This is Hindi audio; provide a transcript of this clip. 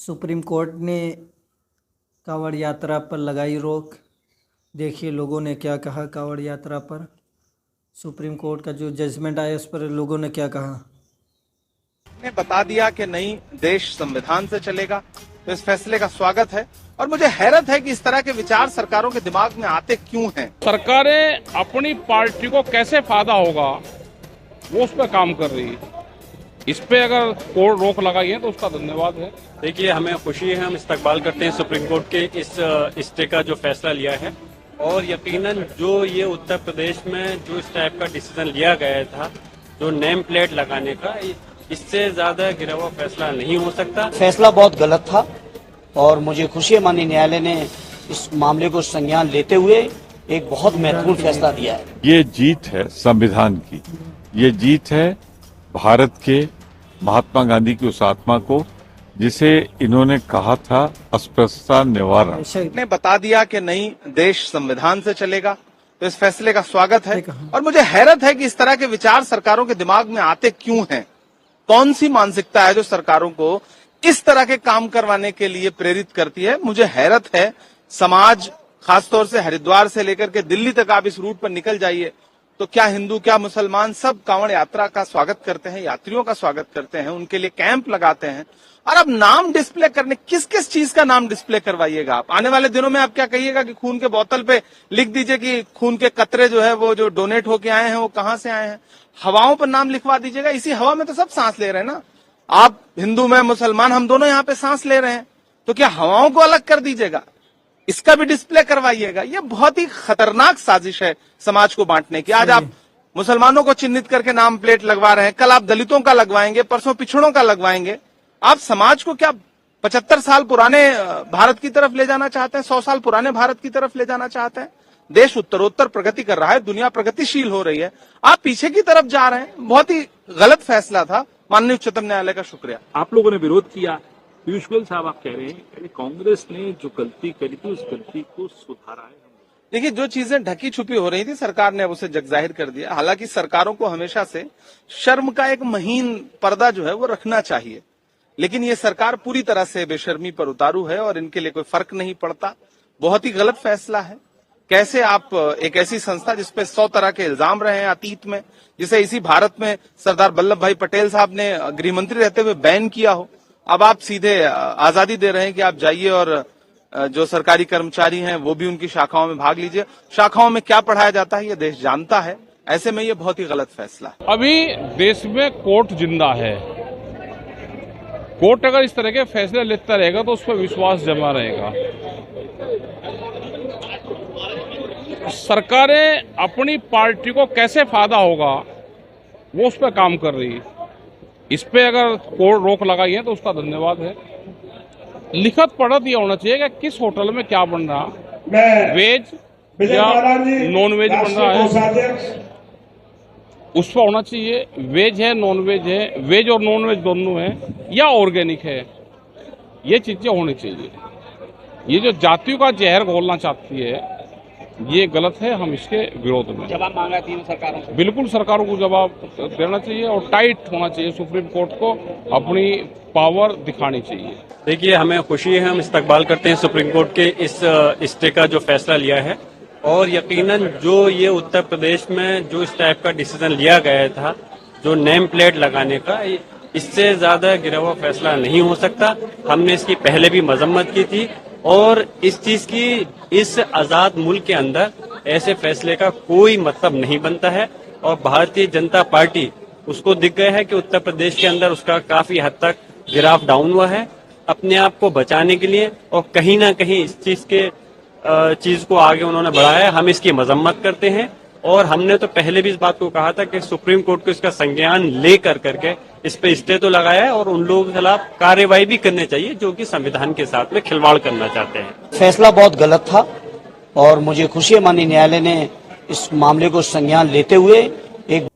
सुप्रीम कोर्ट ने कांवड़ यात्रा पर लगाई रोक। देखिए लोगों ने क्या कहा कांवड़ यात्रा पर। सुप्रीम कोर्ट का जो जजमेंट आया उस पर लोगों ने क्या कहा। ने बता दिया कि नहीं, देश संविधान से चलेगा, तो इस फैसले का स्वागत है। और मुझे हैरत है कि इस तरह के विचार सरकारों के दिमाग में आते क्यों हैं। सरकारें अपनी पार्टी को कैसे फायदा होगा वो उस पर काम कर रही है। इस पे अगर कोर्ट रोक लगाई है तो उसका धन्यवाद है। देखिए, हमें खुशी है, हम इस्तकबाल करते हैं सुप्रीम कोर्ट के इस स्टे का जो फैसला लिया है। और यकीनन जो ये उत्तर प्रदेश में जो इस टाइप का डिसीजन लिया गया था, जो नेम प्लेट लगाने का, इससे ज्यादा गिरा हुआ फैसला नहीं हो सकता। फैसला बहुत गलत था और मुझे खुशी है माननीय न्यायालय ने इस मामले को संज्ञान लेते हुए एक बहुत महत्वपूर्ण फैसला दिया है। ये जीत है संविधान की, ये जीत है भारत के महात्मा गांधी की उस आत्मा को जिसे इन्होंने कहा था अस्पृश्यता निवारण। ने बता दिया कि नहीं, देश संविधान से चलेगा, तो इस फैसले का स्वागत है। और मुझे हैरत है कि इस तरह के विचार सरकारों के दिमाग में आते क्यों हैं। कौन सी मानसिकता है जो सरकारों को इस तरह के काम करवाने के लिए प्रेरित करती है। मुझे हैरत है। समाज, खासतौर से हरिद्वार से लेकर के दिल्ली तक आप इस रूट पर निकल जाइए तो क्या हिंदू क्या मुसलमान सब कांवड़ यात्रा का स्वागत करते हैं, यात्रियों का स्वागत करते हैं, उनके लिए कैंप लगाते हैं। और अब नाम डिस्प्ले करने, किस किस चीज का नाम डिस्प्ले करवाइएगा आप। आने वाले दिनों में आप क्या कहिएगा कि खून के बोतल पे लिख दीजिए कि खून के कतरे जो है वो जो डोनेट होके आए हैं वो कहां से आए हैं। हवाओं पर नाम लिखवा दीजिएगा। इसी हवा में तो सब सांस ले रहे हैं ना। आप हिंदू में मुसलमान, हम दोनों यहाँ पे सांस ले रहे हैं, तो क्या हवाओं को अलग कर दीजिएगा, इसका भी डिस्प्ले करवाइएगा। ये बहुत ही खतरनाक साजिश है समाज को बांटने की। आज आप मुसलमानों को चिन्हित करके नाम प्लेट लगवा रहे हैं, कल आप दलितों का लगवाएंगे, परसों पिछड़ों का लगवाएंगे। आप समाज को क्या 75 साल पुराने भारत की तरफ ले जाना चाहते हैं, 100 साल पुराने भारत की तरफ ले जाना चाहते हैं। देश उत्तरोत्तर प्रगति कर रहा है, दुनिया प्रगतिशील हो रही है, आप पीछे की तरफ जा रहे हैं। बहुत ही गलत फैसला था। माननीय उच्चतम न्यायालय का शुक्रिया। आप लोगों ने विरोध किया। पीयूष गोयल साहब आप कह रहे हैं कि कांग्रेस ने जो गलती करी थी उस गलती को सुधारा है। देखिए, जो चीजें ढकी छुपी हो रही थी सरकार ने अब उसे जगजाहिर कर दिया। हालांकि सरकारों को हमेशा से शर्म का एक महीन पर्दा जो है वो रखना चाहिए, लेकिन ये सरकार पूरी तरह से बेशर्मी पर उतारू है और इनके लिए कोई फर्क नहीं पड़ता। बहुत ही गलत फैसला है। कैसे आप एक ऐसी संस्था जिसपे 100 तरह के इल्जाम रहे हैं अतीत में, जिसे इसी भारत में सरदार वल्लभ भाई पटेल साहब ने गृहमंत्री रहते हुए बैन किया हो, अब आप सीधे आजादी दे रहे हैं कि आप जाइए और जो सरकारी कर्मचारी हैं वो भी उनकी शाखाओं में भाग लीजिए। शाखाओं में क्या पढ़ाया जाता है ये देश जानता है। ऐसे में ये बहुत ही गलत फैसला है। अभी देश में कोर्ट जिंदा है। कोर्ट अगर इस तरह के फैसले लेता रहेगा तो उस पर विश्वास जमा रहेगा। सरकारें अपनी पार्टी को कैसे फायदा होगा वो उस पर काम कर रही है। इस पे अगर कोर्ट रोक लगाई है तो उसका धन्यवाद है। लिखत पढ़त यह होना चाहिए कि किस होटल में क्या बन रहा, वेज या नॉन वेज बन रहा है, उस पर होना चाहिए। वेज है, नॉन वेज है, वेज और नॉन वेज दोनों है, या ऑर्गेनिक है, ये चीजें होनी चाहिए। ये जो जातियों का जहर घोलना चाहती है ये गलत है। हम इसके विरोध में जवाब मांगा तीनों सरकारों से। बिल्कुल सरकारों को जवाब देना चाहिए और टाइट होना चाहिए। सुप्रीम कोर्ट को अपनी पावर दिखानी चाहिए। देखिए, हमें खुशी है, हम इस्तकबाल करते हैं सुप्रीम कोर्ट के इस स्टे का जो फैसला लिया है। और यकीनन जो ये उत्तर प्रदेश में जो इस टाइप का डिसीजन लिया गया था, जो नेम प्लेट लगाने का, इससे ज्यादा गिरा हुआ फैसला नहीं हो सकता। हमने इसकी पहले भी मजम्मत की थी और इस चीज की, इस आजाद मुल्क के अंदर ऐसे फैसले का कोई मतलब नहीं बनता है। और भारतीय जनता पार्टी, उसको दिख गया है कि उत्तर प्रदेश के अंदर उसका काफी हद तक गिराफ डाउन हुआ है। अपने आप को बचाने के लिए और कहीं ना कहीं इस चीज को आगे उन्होंने बढ़ाया है। हम इसकी मजम्मत करते हैं और हमने तो पहले भी इस बात को कहा था कि सुप्रीम कोर्ट को इसका संज्ञान ले करके इस पे स्टे तो लगाया है और उन लोगों के खिलाफ कार्रवाई भी करनी चाहिए जो कि संविधान के साथ में खिलवाड़ करना चाहते हैं। फैसला बहुत गलत था और मुझे खुशी है माननीय न्यायालय ने इस मामले को संज्ञान लेते हुए एक